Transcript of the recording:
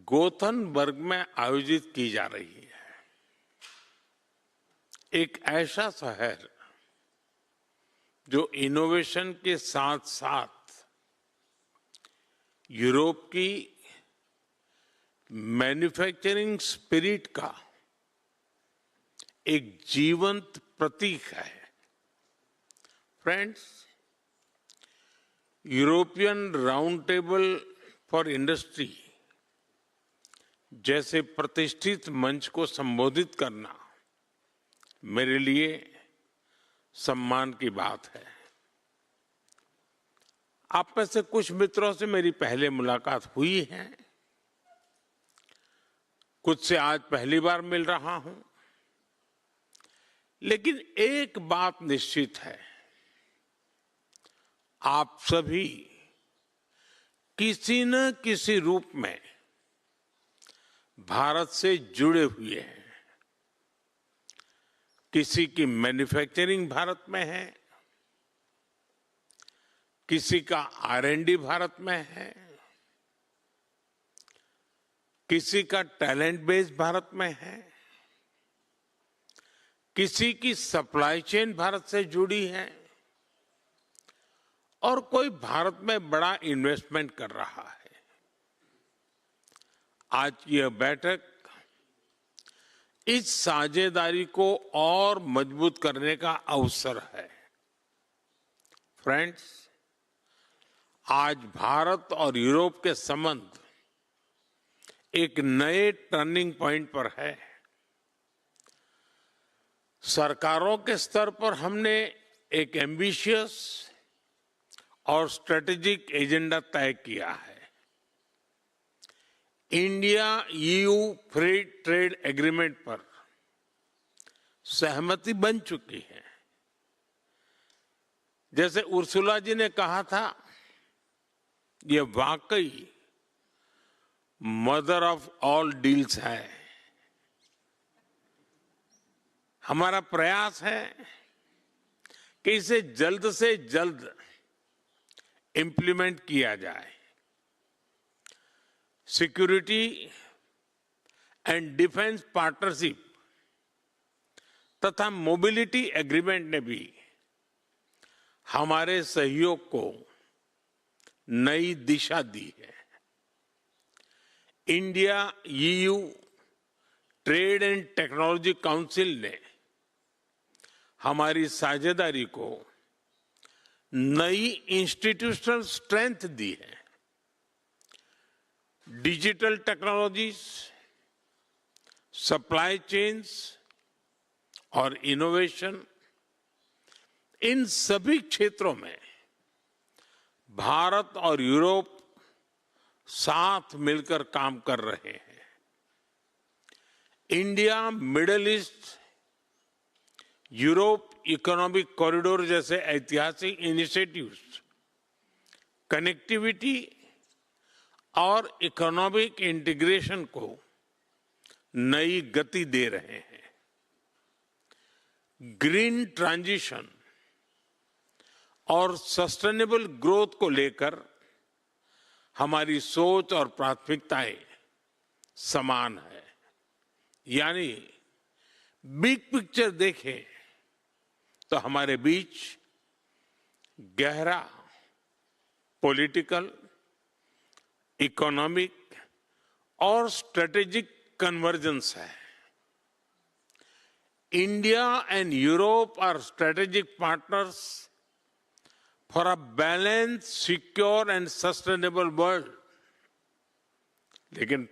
Gothenburg में आयोजित की जा रही है। एक ऐसा शहर जो इनोवेशन के साथ साथ यूरोप की मैन्युफैक्चरिंग स्पिरिट का एक जीवंत प्रतीक है। Friends, European round table for industry जैसे प्रतिष्ठित मंच को संबोधित करना मेरे लिए सम्मान की बात है। आप में से कुछ मित्रों से मेरी पहले मुलाकात हुई है, कुछ से आज पहली बार मिल रहा हूं, लेकिन एक बात निश्चित है, आप सभी किसी न किसी रूप में भारत से जुड़े हुए हैं। किसी की मैन्युफैक्चरिंग भारत में है, किसी का R&D भारत में है, किसी का टैलेंट बेस भारत में है, किसी की सप्लाई चेन भारत से जुड़ी है और कोई भारत में बड़ा इन्वेस्टमेंट कर रहा है। आज यह बैठक इस साझेदारी को और मजबूत करने का अवसर है। फ्रेंड्स, आज भारत और यूरोप के संबंध एक नए टर्निंग पॉइंट पर है। सरकारों के स्तर पर हमने एक एम्बिशियस और स्ट्रेटेजिक एजेंडा तय किया है। India EU free trade agreement पर सहमति बन चुकी है। जैसे उर्सुला जी ने कहा था, यह वाकई मदर ऑफ ऑल डील्स है। हमारा प्रयास है कि इसे जल्द से जल्द इंप्लीमेंट किया जाए। सिक्योरिटी एंड डिफेंस पार्टनरशिप तथा मोबिलिटी एग्रीमेंट ने भी हमारे सहयोग को नई दिशा दी है। India EU trade and technology council ने हमारी साझेदारी को नई इंस्टीट्यूशनल स्ट्रेंथ दी है। डिजिटल टेक्नोलॉजीज, सप्लाई चेन्स और इनोवेशन, इन सभी क्षेत्रों में भारत और यूरोप साथ मिलकर काम कर रहे हैं। India middle east Europe economic corridor जैसे ऐतिहासिक इनिशिएटिव्स कनेक्टिविटी और इकोनॉमिक इंटीग्रेशन को नई गति दे रहे हैं। ग्रीन ट्रांजिशन और सस्टेनेबल ग्रोथ को लेकर हमारी सोच और प्राथमिकताएं समान है। यानी बिग पिक्चर देखें तो हमारे बीच गहरा पॉलिटिकल, इकोनॉमिक और स्ट्रेटेजिक कन्वर्जेंस है। India and Europe are strategic partners for a balance, secure and sustainable world. लेकिन